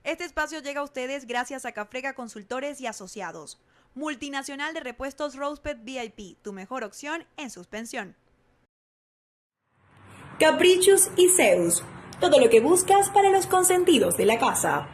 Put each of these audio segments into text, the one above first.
Este espacio llega a ustedes gracias a Cafrega Consultores y Asociados, multinacional de repuestos Rosepet VIP, tu mejor opción en suspensión. Caprichos y Zeus, todo lo que buscas para los consentidos de la casa.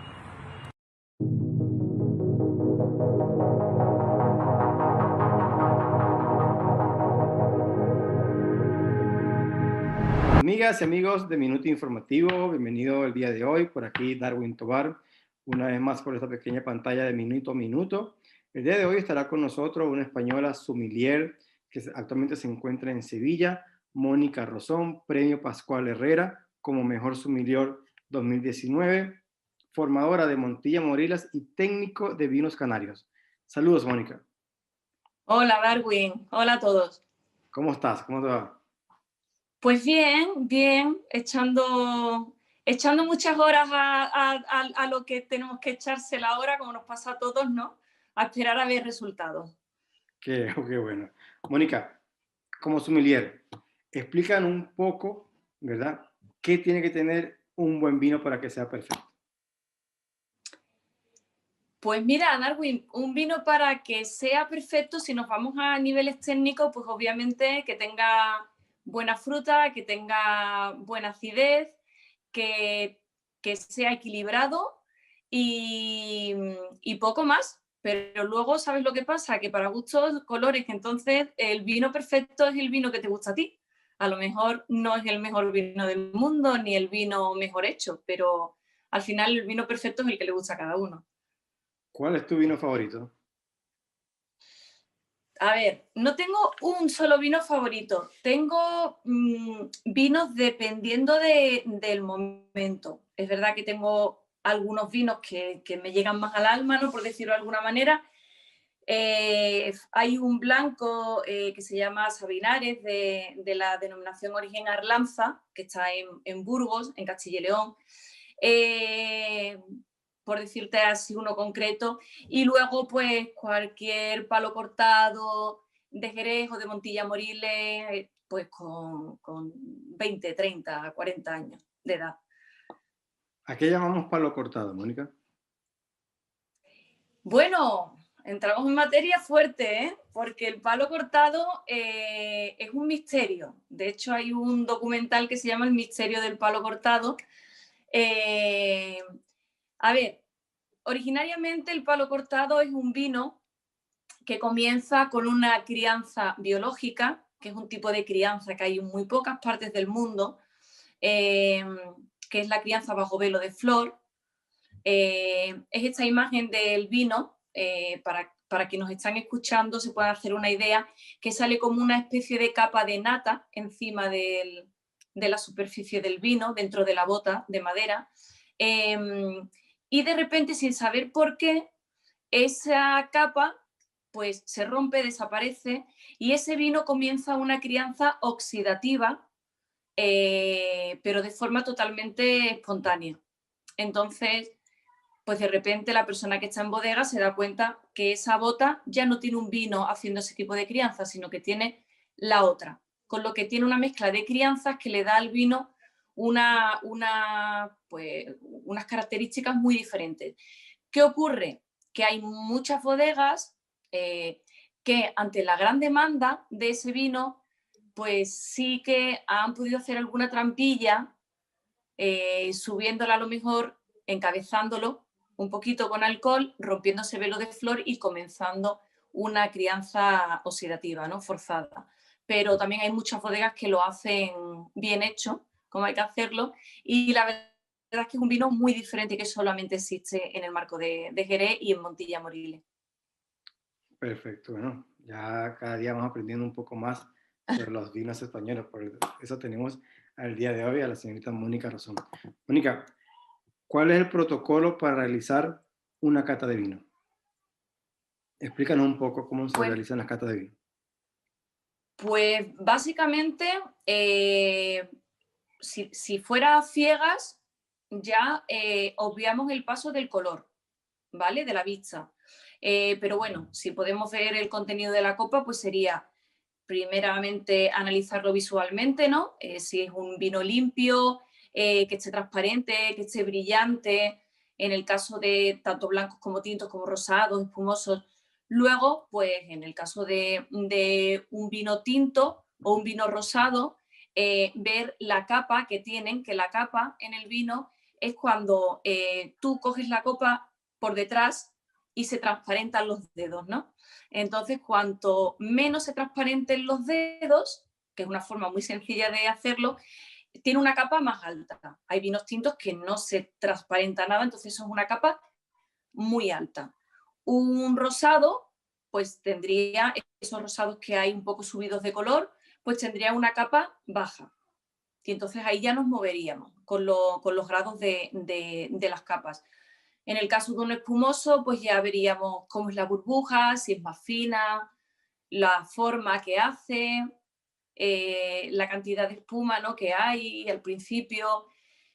Amigas y amigos de Minuto Informativo, bienvenido el día de hoy. Por aquí Darwin Tobar, una vez más por esta pequeña pantalla de Minuto a Minuto. El día de hoy estará con nosotros una española sommelier que actualmente se encuentra en Sevilla, Mónica Rosón, Premio Pascual Herrera como Mejor Sommelier 2019, formadora de Montilla Moriles y técnico de vinos canarios. Saludos, Mónica. Hola, Darwin. Hola a todos. ¿Cómo estás? ¿Cómo te va? Pues bien, echando muchas horas a lo que tenemos que echarse la hora, como nos pasa a todos, ¿no? A esperar a ver resultados. Qué bueno. Mónica, como sommelier, explican un poco, ¿verdad? ¿Qué tiene que tener un buen vino para que sea perfecto? Pues mira, Darwin, un vino para que sea perfecto, si nos vamos a niveles técnicos, pues obviamente que tenga buena fruta, que tenga buena acidez, que sea equilibrado y poco más. Pero luego, ¿sabes lo que pasa? Que para gustos, colores, que entonces el vino perfecto es el vino que te gusta a ti. A lo mejor no es el mejor vino del mundo ni el vino mejor hecho, pero al final el vino perfecto es el que le gusta a cada uno. ¿Cuál es tu vino favorito? A ver, no tengo un solo vino favorito. Tengo vinos dependiendo del momento. Es verdad que tengo algunos vinos que me llegan más al alma, ¿no? Por decirlo de alguna manera. Hay un blanco que se llama Sabinares de la denominación origen Arlanza, que está en Burgos, en Castilla y León. Por decirte así uno concreto, y luego pues cualquier palo cortado de Jerez o de Montilla Moriles, pues con 20, 30, 40 años de edad. ¿A qué llamamos palo cortado, Mónica? Bueno, entramos en materia fuerte, ¿eh? Porque el palo cortado es un misterio. De hecho, hay un documental que se llama El misterio del palo cortado. A ver, originariamente el palo cortado es un vino que comienza con una crianza biológica, que es un tipo de crianza que hay en muy pocas partes del mundo, que es la crianza bajo velo de flor. Es esta imagen del vino, para que nos están escuchando se pueda hacer una idea, que sale como una especie de capa de nata encima de la superficie del vino, dentro de la bota de madera. Y de repente, sin saber por qué, esa capa pues se rompe, desaparece y ese vino comienza una crianza oxidativa, pero de forma totalmente espontánea. Entonces, pues de repente la persona que está en bodega se da cuenta que esa bota ya no tiene un vino haciendo ese tipo de crianza, sino que tiene la otra, con lo que tiene una mezcla de crianzas que le da al vino pues, unas características muy diferentes. ¿Qué ocurre? Que hay muchas bodegas que ante la gran demanda de ese vino, pues sí que han podido hacer alguna trampilla, subiéndola a lo mejor, encabezándolo un poquito con alcohol, rompiendo ese velo de flor y comenzando una crianza oxidativa, ¿no? Forzada. Pero también hay muchas bodegas que lo hacen bien hecho, como hay que hacerlo, y la verdad es que es un vino muy diferente que solamente existe en el marco de Jerez y en Montilla Moriles. Perfecto, bueno, ya cada día vamos aprendiendo un poco más sobre los vinos españoles, por eso tenemos al día de hoy a la señorita Mónica Rosón. Mónica, ¿cuál es el protocolo para realizar una cata de vino? Explícanos un poco cómo se Pues, realizan las catas de vino. pues básicamente, si fuera ciegas, ya obviamos el paso del color, ¿vale? De la vista. Pero bueno, si podemos ver el contenido de la copa, pues sería primeramente analizarlo visualmente, ¿no? Si es un vino limpio, que esté transparente, que esté brillante, en el caso de tanto blancos como tintos, como rosados, espumosos. Luego, pues en el caso de un vino tinto o un vino rosado, ver la capa que tienen, que la capa en el vino es cuando tú coges la copa por detrás y se transparentan los dedos, ¿no? Entonces, cuanto menos se transparenten los dedos, que es una forma muy sencilla de hacerlo, tiene una capa más alta. Hay vinos tintos que no se transparenta nada, entonces eso es una capa muy alta. Un rosado, pues tendría esos rosados que hay un poco subidos de color, pues tendría una capa baja. Y entonces ahí ya nos moveríamos con los grados de las capas. En el caso de un espumoso, pues ya veríamos cómo es la burbuja, si es más fina, la forma que hace, la cantidad de espuma, ¿no?, que hay al principio.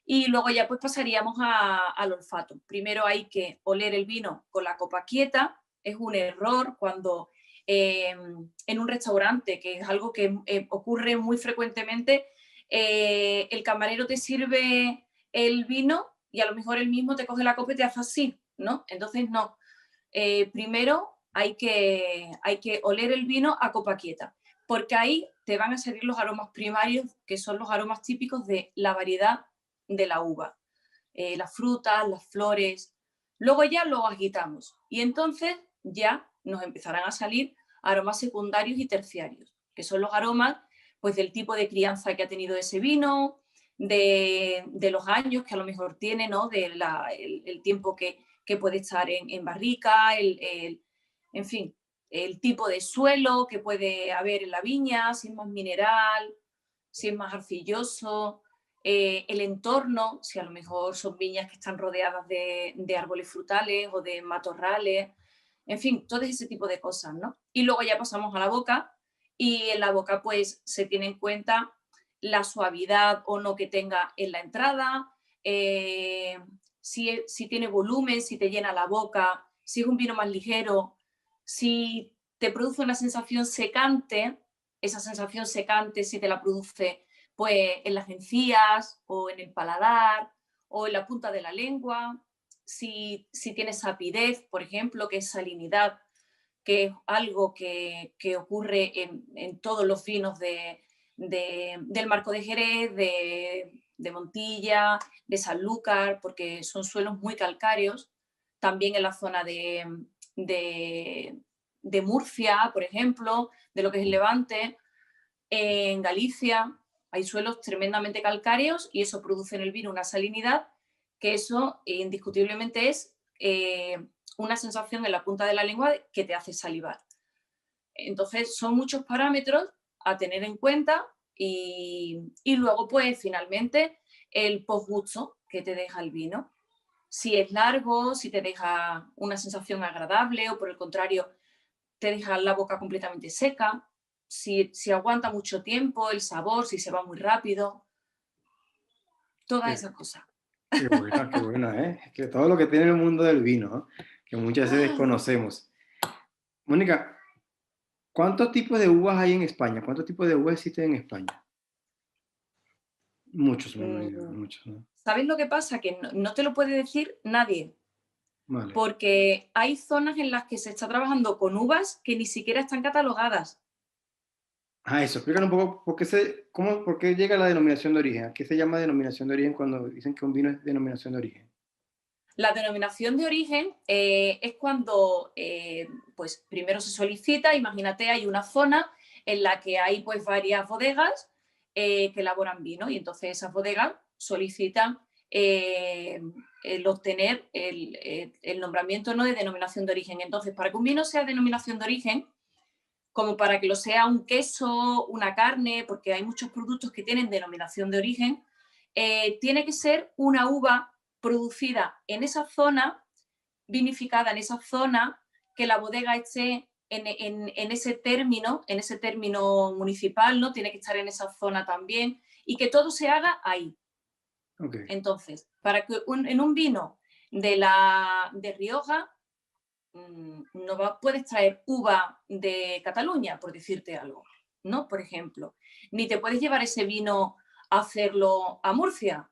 Y luego ya pues pasaríamos al olfato. Primero hay que oler el vino con la copa quieta. Es un error cuando en un restaurante, que es algo que ocurre muy frecuentemente, el camarero te sirve el vino y a lo mejor él mismo te coge la copa y te hace así, ¿no? Entonces no. Primero hay que oler el vino a copa quieta, porque ahí te van a salir los aromas primarios, que son los aromas típicos de la variedad de la uva, las frutas, las flores. Luego ya lo agitamos y entonces ya nos empezarán a salir aromas secundarios y terciarios, que son los aromas pues del tipo de crianza que ha tenido ese vino, de los años que a lo mejor tiene, ¿no?, el tiempo que puede estar en barrica, en fin, el tipo de suelo que puede haber en la viña, si es más mineral, si es más arcilloso, el entorno, si a lo mejor son viñas que están rodeadas de árboles frutales o de matorrales, en fin, todo ese tipo de cosas, ¿no? Y luego ya pasamos a la boca y en la boca pues se tiene en cuenta la suavidad o no que tenga en la entrada, si tiene volumen, si te llena la boca, si es un vino más ligero, si te produce una sensación secante, esa sensación secante si te la produce pues en las encías o en el paladar o en la punta de la lengua, si tienes sapidez, por ejemplo, que es salinidad, que es algo que ocurre en todos los vinos del Marco de Jerez, de Montilla, de Sanlúcar, porque son suelos muy calcáreos, también en la zona de Murcia, por ejemplo, de lo que es el Levante, en Galicia hay suelos tremendamente calcáreos y eso produce en el vino una salinidad que eso indiscutiblemente es una sensación en la punta de la lengua que te hace salivar. Entonces son muchos parámetros a tener en cuenta y luego pues finalmente el postgusto que te deja el vino. Si es largo, si te deja una sensación agradable o por el contrario te deja la boca completamente seca, si aguanta mucho tiempo, el sabor, si se va muy rápido, todas esas cosas. Qué buena, ¿eh? Es que todo lo que tiene el mundo del vino, ¿no?, que muchas veces desconocemos. Mónica, ¿cuántos tipos de uvas hay en España? ¿Cuántos tipos de uvas existen en España? Muchos, me imagino, muchos, ¿no? ¿Sabes lo que pasa? Que no te lo puede decir nadie, Vale. porque hay zonas en las que se está trabajando con uvas que ni siquiera están catalogadas. Eso, explícanos un poco por qué llega la denominación de origen. ¿A qué se llama denominación de origen cuando dicen que un vino es denominación de origen? La denominación de origen es cuando pues primero se solicita, imagínate, hay una zona en la que hay pues varias bodegas que elaboran vino y entonces esas bodegas solicitan el obtener el nombramiento, ¿no?, de denominación de origen. Entonces, para que un vino sea denominación de origen, como para que lo sea un queso, una carne, porque hay muchos productos que tienen denominación de origen, tiene que ser una uva producida en esa zona, vinificada en esa zona, que la bodega esté en ese término municipal, ¿no? Tiene que estar en esa zona también y que todo se haga ahí. Okay. Entonces, para que en un vino de Rioja no puedes traer uva de Cataluña, por decirte algo, ¿no? Por ejemplo, ni te puedes llevar ese vino a hacerlo a Murcia.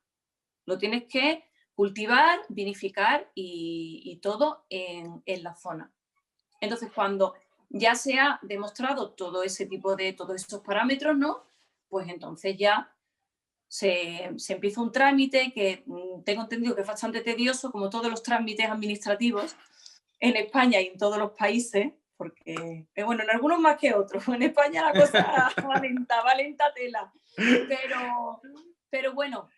Lo tienes que cultivar, vinificar y todo en la zona. Entonces, cuando ya se ha demostrado todo ese tipo de, todos esos parámetros, ¿no? Pues entonces ya se empieza un trámite que tengo entendido que es bastante tedioso, como todos los trámites administrativos en España y en todos los países, porque, bueno, en algunos más que otros. En España la cosa va lenta tela. Pero bueno,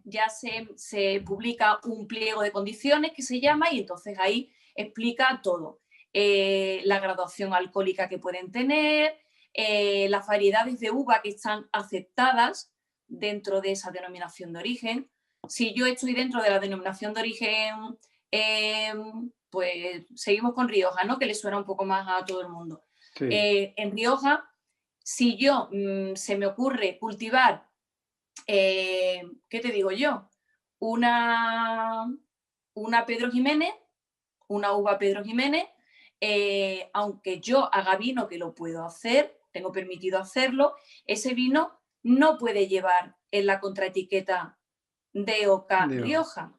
ya se publica un pliego de condiciones que se llama y entonces ahí explica todo. La graduación alcohólica que pueden tener, las variedades de uva que están aceptadas dentro de esa denominación de origen. Si yo estoy dentro de la denominación de origen, pues seguimos con Rioja, ¿no? Que le suena un poco más a todo el mundo. Sí. En Rioja, si yo se me ocurre cultivar, ¿qué te digo yo? Una Pedro Jiménez, una uva Pedro Jiménez, aunque yo haga vino, que lo puedo hacer, tengo permitido hacerlo, ese vino no puede llevar en la contraetiqueta DOC Rioja,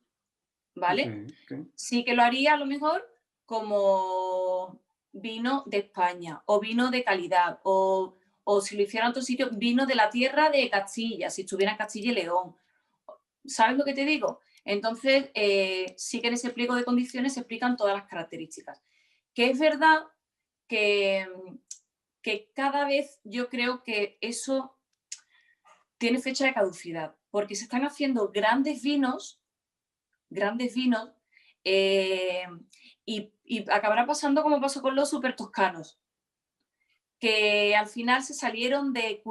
¿vale? Okay. Sí que lo haría a lo mejor como vino de España o vino de calidad o si lo hiciera en otro sitio, vino de la tierra de Castilla, si estuviera en Castilla y León. ¿Sabes lo que te digo? Entonces, sí que en ese pliego de condiciones se explican todas las características. Que es verdad que cada vez yo creo que eso tiene fecha de caducidad, porque se están haciendo grandes vinos, y acabará pasando como pasó con los super toscanos, que al final se salieron de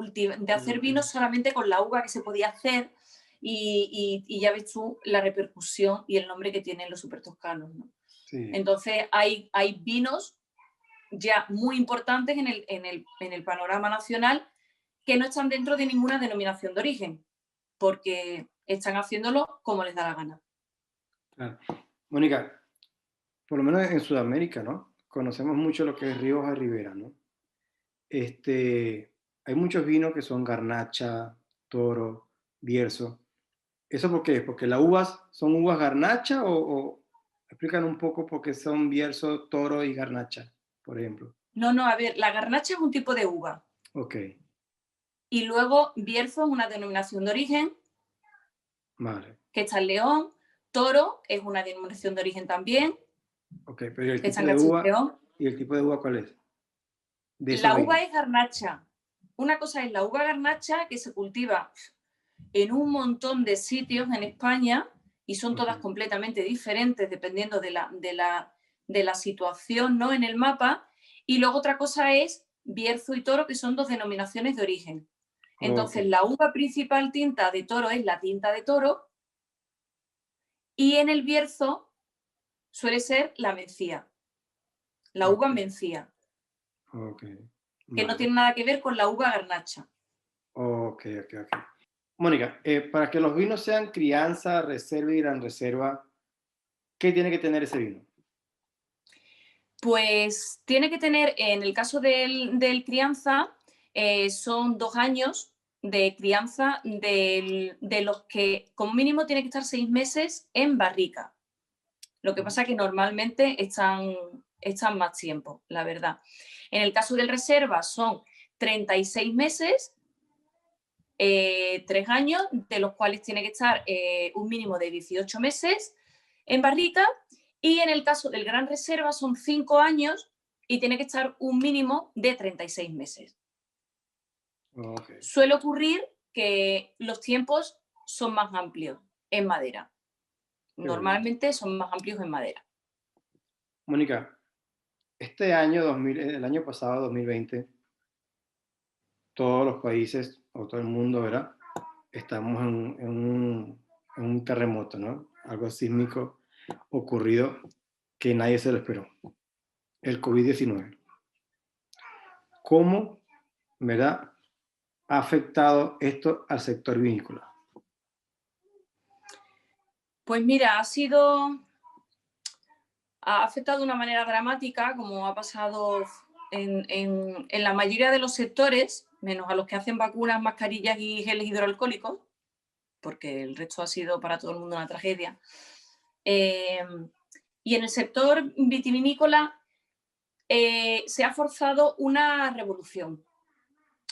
hacer vinos solamente con la uva que se podía hacer y ya ves tú la repercusión y el nombre que tienen los super toscanos, ¿no? Sí. Entonces hay vinos ya muy importantes en el panorama nacional que no están dentro de ninguna denominación de origen, porque están haciéndolo como les da la gana. Claro. Mónica, por lo menos en Sudamérica, ¿no? Conocemos mucho lo que es Rioja Ribera, ¿no? Hay muchos vinos que son Garnacha, Toro, Bierzo. ¿Eso por qué? ¿Porque las uvas son uvas Garnacha o explican un poco por qué son Bierzo, Toro y Garnacha, por ejemplo? No, a ver, la Garnacha es un tipo de uva. Ok. Y luego Bierzo es una denominación de origen. Vale. Que está en León. Toro es una denominación de origen también. Ok, pero el que tipo de uva, ¿y el tipo de uva cuál es? La uva es Garnacha. Una cosa es la uva Garnacha, que se cultiva en un montón de sitios en España y son todas completamente diferentes dependiendo de la situación, ¿no? En el mapa. Y luego otra cosa es Bierzo y Toro, que son dos denominaciones de origen. Entonces, la uva principal tinta de Toro es la tinta de Toro y en el Bierzo suele ser la mencía, la uva mencía, que no tiene nada que ver con la uva Garnacha. Ok. Mónica, para que los vinos sean crianza, reserva y gran reserva, ¿qué tiene que tener ese vino? Pues tiene que tener, en el caso del crianza, son 2 años de crianza de los que como mínimo tiene que estar 6 meses en barrica. Lo que pasa es que normalmente están más tiempo, la verdad. En el caso del reserva son 36 meses, 3 años, de los cuales tiene que estar un mínimo de 18 meses en barrica. Y en el caso del gran reserva son 5 años y tiene que estar un mínimo de 36 meses. Suele ocurrir que los tiempos son más amplios en madera. Normalmente son más amplios en madera. Mónica, este año, el año pasado, 2020, todos los países, o todo el mundo, ¿verdad? Estamos en un terremoto, ¿no? Algo sísmico ocurrido que nadie se lo esperó. El COVID-19. ¿Cómo, verdad, ha afectado esto al sector vinícola? Pues mira, ha afectado de una manera dramática, como ha pasado en la mayoría de los sectores, menos a los que hacen vacunas, mascarillas y geles hidroalcohólicos, porque el resto ha sido para todo el mundo una tragedia. Y en el sector vitivinícola se ha forzado una revolución.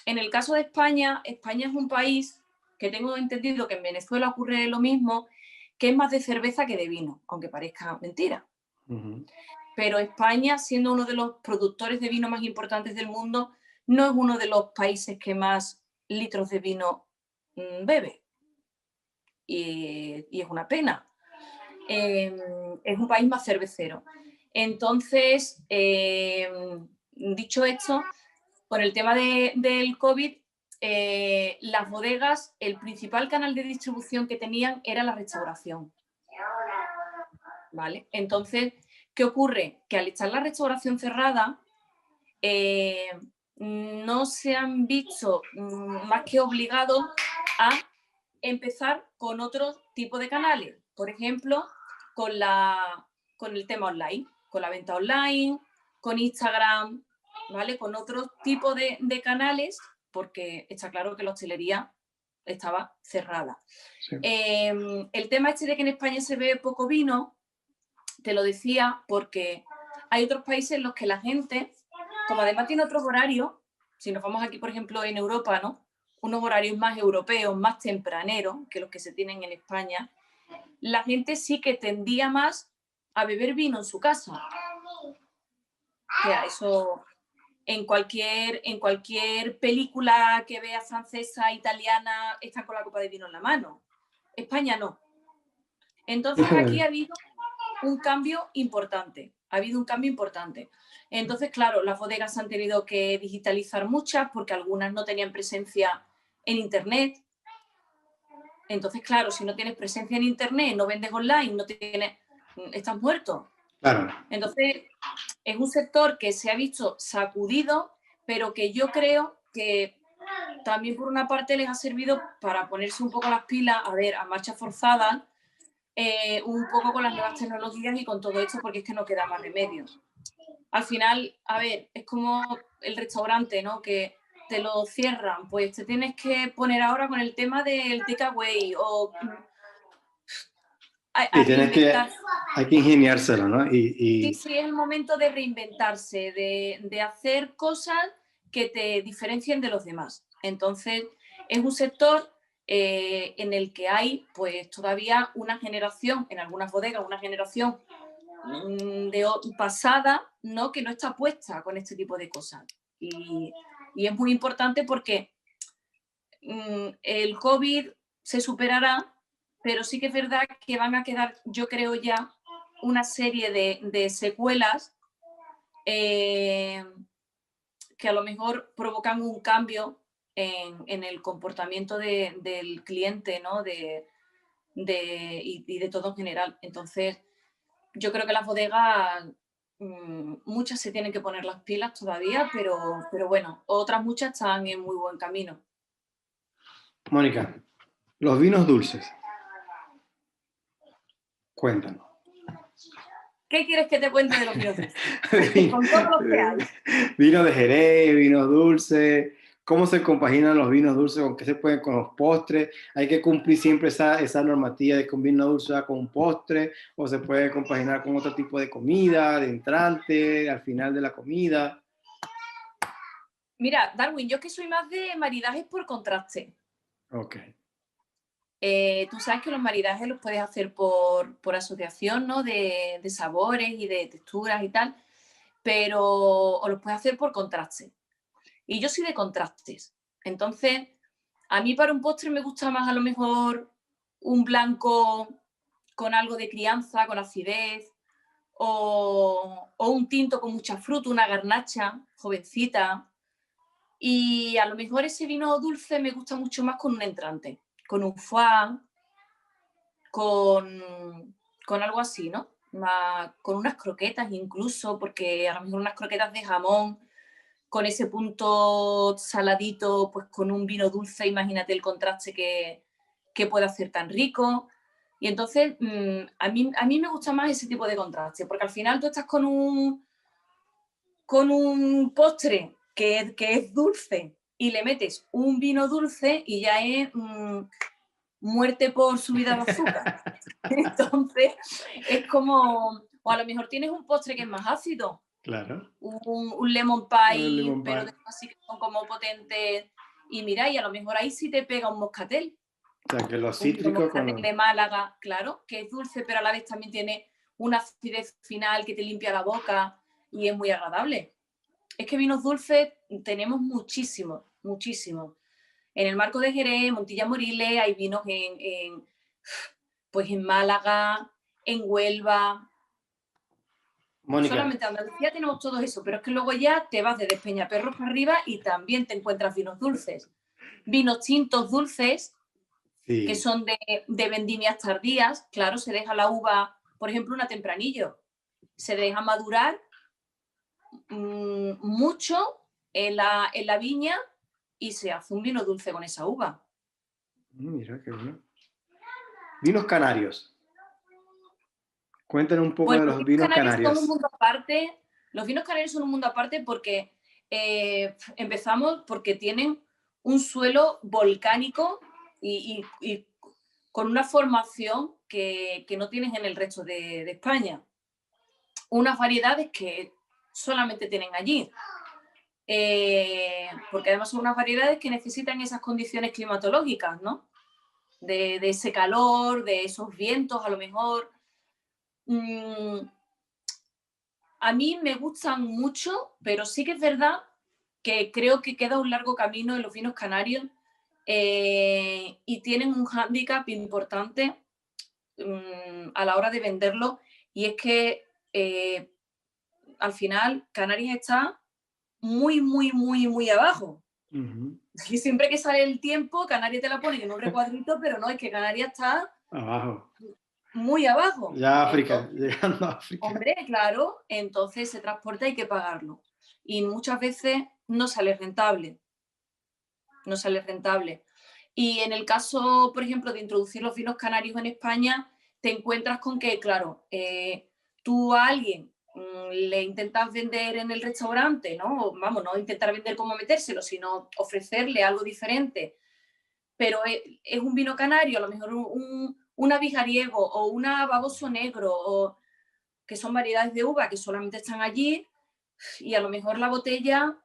En el caso de España, España es un país que tengo entendido que en Venezuela ocurre lo mismo, que es más de cerveza que de vino, aunque parezca mentira. Pero España, siendo uno de los productores de vino más importantes del mundo, no es uno de los países que más litros de vino bebe. Y es una pena. Es un país más cervecero. Entonces, dicho esto, con el tema del COVID, las bodegas, el principal canal de distribución que tenían era la restauración. ¿Vale? Entonces, ¿qué ocurre? Que al estar la restauración cerrada, no se han visto más que obligados a empezar con otro tipo de canales. Por ejemplo, con el tema online, con la venta online, con Instagram, ¿vale? Con otro tipo de canales, porque está claro que la hostelería estaba cerrada. Sí. El tema este de que en España se ve poco vino, te lo decía porque hay otros países en los que la gente, como además tiene otros horarios, si nos vamos aquí, por ejemplo, en Europa, ¿no? Unos horarios más europeos, más tempraneros que los que se tienen en España, la gente sí que tendía más a beber vino en su casa. O sea, eso en cualquier película que veas francesa, italiana, están con la copa de vino en la mano. España no. Entonces aquí ha habido un cambio importante. Entonces, claro, las bodegas han tenido que digitalizar muchas porque algunas no tenían presencia en Internet. Entonces, claro, si no tienes presencia en Internet, no vendes online, estás muerto. Claro. Entonces, es un sector que se ha visto sacudido, pero que yo creo que también por una parte les ha servido para ponerse un poco las pilas, a marcha forzada, un poco con las nuevas tecnologías y con todo esto, porque es que no queda más remedio. Al final, es como el restaurante, ¿no? Que te lo cierran, pues te tienes que poner ahora con el tema del takeaway o hay que ingeniárselo, ¿no? Sí, es el momento de reinventarse, de hacer cosas que te diferencien de los demás. Entonces, es un sector en el que hay pues todavía una generación, en algunas bodegas, una generación pasada, ¿no? Que no está puesta con este tipo de cosas. Y es muy importante porque el COVID se superará, pero sí que es verdad que van a quedar, yo creo ya, una serie de secuelas que a lo mejor provocan un cambio en el comportamiento del cliente, ¿no? Y de todo en general. Entonces, yo creo que las bodegas, muchas se tienen que poner las pilas todavía, pero bueno, otras muchas están en muy buen camino. Mónica, los vinos dulces. Cuéntanos. ¿Qué quieres que te cuente de los vinos dulces? Con todos los que hay. Vino de Jerez, vinos dulces. ¿Cómo se compaginan los vinos dulces? ¿Con qué se pueden con los postres? ¿Hay que cumplir siempre esa normativa de que un vino dulce va con un postre? ¿O se puede compaginar con otro tipo de comida, de entrante, al final de la comida? Mira, Darwin, yo es que soy más de maridajes por contraste. Ok. Tú sabes que los maridajes los puedes hacer por asociación, ¿no? De sabores y de texturas y tal, o los puedes hacer por contraste. Y yo soy de contrastes. Entonces, a mí para un postre me gusta más a lo mejor un blanco con algo de crianza, con acidez, o un tinto con mucha fruta, una garnacha jovencita. Y a lo mejor ese vino dulce me gusta mucho más con un entrante, con un foie, con algo así, ¿no? Con unas croquetas incluso, porque a lo mejor unas croquetas de jamón, con ese punto saladito, pues con un vino dulce, imagínate el contraste que puede hacer tan rico. Y entonces a mí me gusta más ese tipo de contraste, porque al final tú estás con un postre que es dulce y le metes un vino dulce y ya es muerte por subida de azúcar. Entonces, es como, o a lo mejor tienes un postre que es más ácido. Claro. Un lemon pie, Un lemon pero pie. de estos así que son como potentes. Y mira, y a lo mejor ahí sí te pega un moscatel. O sea, que lo Un cítrico con moscatel de Málaga, claro, que es dulce, pero a la vez también tiene una acidez final que te limpia la boca y es muy agradable. Es que vinos dulces tenemos muchísimos, muchísimos. En el marco de Jerez, Montilla Moriles, hay vinos pues en Málaga, en Huelva. Mónica. Solamente en Andalucía tenemos todo eso, pero es que luego ya te vas de Despeñaperros para arriba y también te encuentras vinos dulces. Vinos tintos dulces, Sí. que son de vendimias tardías. Claro, se deja la uva, por ejemplo, una tempranillo. Se deja madurar mucho en la viña y se hace un vino dulce con esa uva. Mira, qué bueno. Vinos canarios. Cuéntanos un poco Bueno, de los los vinos vinos canarios canarios. son un mundo aparte. Los vinos canarios son un mundo aparte porque empezamos porque tienen un suelo volcánico y con una formación que no tienes en el resto de España. Unas variedades que solamente tienen allí. Porque además son unas variedades que necesitan esas condiciones climatológicas, ¿no? De ese calor, de esos vientos, a lo mejor. A mí me gustan mucho, pero sí que es verdad que creo que queda un largo camino en los vinos canarios y tienen un hándicap importante a la hora de venderlo, y es que al final Canarias está muy, muy, muy, muy abajo. Y siempre que sale el tiempo, Canarias te la pone en un recuadrito, pero no, es que Canarias está abajo. Muy abajo. Ya África, Entonces, llegando a África. hombre, claro, entonces ese transporte hay que pagarlo. Y muchas veces no sale rentable. No sale rentable. Y en el caso, por ejemplo, de introducir los vinos canarios en España, te encuentras con que, claro, tú a alguien le intentas vender en el restaurante, ¿no? Vamos, no intentar vender como metérselo, sino ofrecerle algo diferente. Pero es un vino canario, a lo mejor una Bijariego o una Baboso Negro, o, que son variedades de uva que solamente están allí, y a lo mejor la botella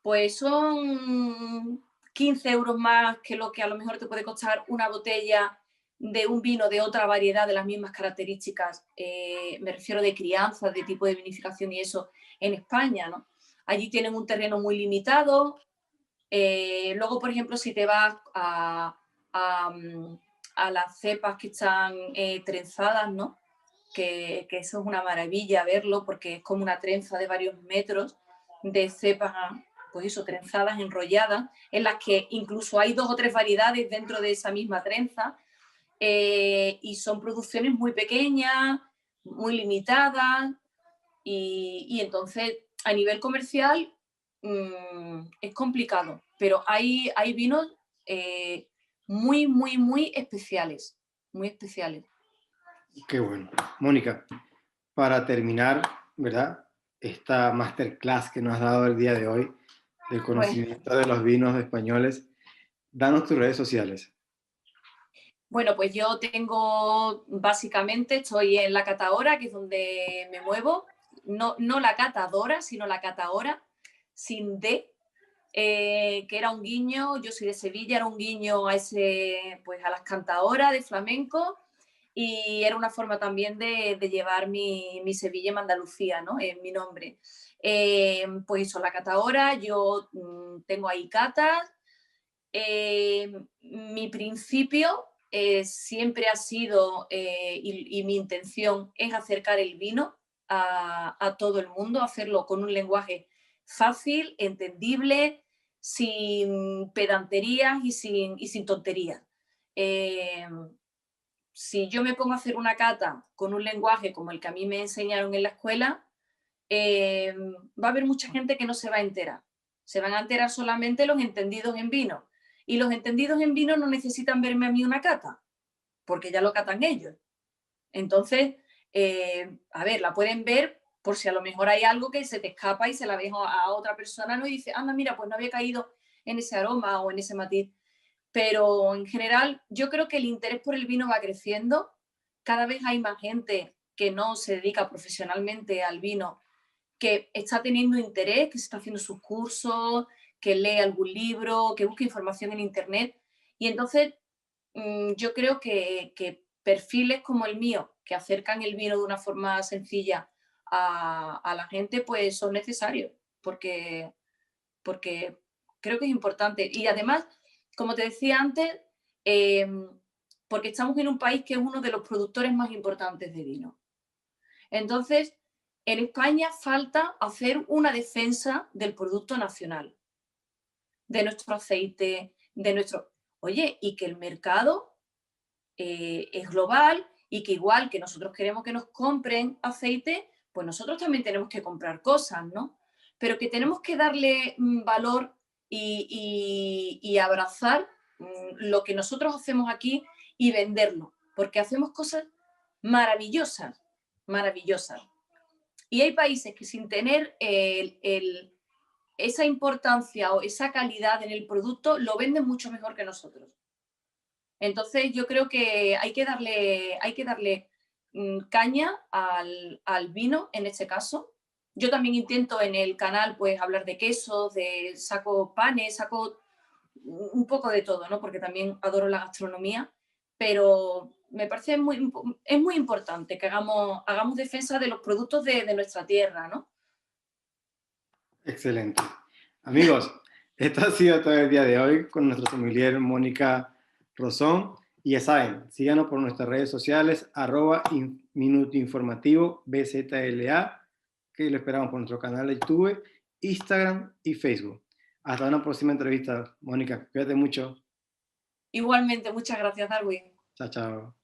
pues son 15 euros más que lo que a lo mejor te puede costar una botella de un vino de otra variedad de las mismas características, me refiero de crianza, de tipo de vinificación y eso, en España, ¿no? Allí tienen un terreno muy limitado. Luego, por ejemplo, si te vas a las cepas que están trenzadas, ¿no? Que eso es una maravilla verlo, porque es como una trenza de varios metros de cepas, pues eso, trenzadas, enrolladas, en las que incluso hay 2 o 3 variedades dentro de esa misma trenza, y son producciones muy pequeñas, muy limitadas, y entonces a nivel comercial es complicado, pero hay vinos muy, muy, muy especiales, muy especiales. Qué bueno. Mónica, para terminar, ¿verdad? Esta masterclass que nos has dado el día de hoy, del conocimiento de los vinos españoles, danos tus redes sociales. Bueno, pues yo estoy en la Catahora, que es donde me muevo, no la catadora, sino la Catahora, sin D, que era un guiño, yo soy de Sevilla, era un guiño pues a las cantadoras de flamenco, y era una forma también de llevar mi Sevilla en Andalucía, ¿no? En mi nombre. Pues eso, la Catahora, yo tengo ahí catas. Mi principio siempre ha sido, y mi intención es acercar el vino a todo el mundo, hacerlo con un lenguaje fácil, entendible, sin pedanterías y sin tonterías. Si yo me pongo a hacer una cata con un lenguaje como el que a mí me enseñaron en la escuela, va a haber mucha gente que no se va a enterar. Se van a enterar solamente los entendidos en vino. Y los entendidos en vino no necesitan verme a mí una cata, porque ya lo catan ellos. Entonces, a ver, la pueden ver por si a lo mejor hay algo que se te escapa y se la ves a otra persona, ¿no? Y dice, anda, mira, pues no había caído en ese aroma o en ese matiz. pero en general yo creo que el interés por el vino va creciendo. Cada vez hay más gente que no se dedica profesionalmente al vino, que está teniendo interés, que se está haciendo sus cursos, que lee algún libro, que busca información en internet. Y entonces yo creo que perfiles como el mío, que acercan el vino de una forma sencilla a la gente, pues son necesarios, porque creo que es importante. Y además, como te decía antes, porque estamos en un país que es uno de los productores más importantes de vino. Entonces, en España falta hacer una defensa del producto nacional, de nuestro aceite, de nuestro... Oye, y que el mercado es global y que igual que nosotros queremos que nos compren aceite, pues nosotros también tenemos que comprar cosas, ¿no? Pero que tenemos que darle valor y abrazar lo que nosotros hacemos aquí y venderlo, porque hacemos cosas maravillosas, maravillosas. Y hay países que sin tener esa importancia o esa calidad en el producto lo venden mucho mejor que nosotros. Entonces yo creo que hay que darle caña al vino en este caso. Yo también intento en el canal pues hablar de quesos, saco panes, saco un poco de todo, ¿no? Porque también adoro la gastronomía, pero me parece es muy importante que hagamos defensa de los productos de nuestra tierra, ¿no? Excelente. Amigos, esto ha sido todo el día de hoy con nuestra sommelier Mónica Rosón. Y ya saben, síganos por nuestras redes sociales, Minuto Informativo BZLA, que lo esperamos por nuestro canal de YouTube, Instagram y Facebook. Hasta una próxima entrevista, Mónica. Cuídate mucho. Igualmente, muchas gracias, Darwin. Chao, chao.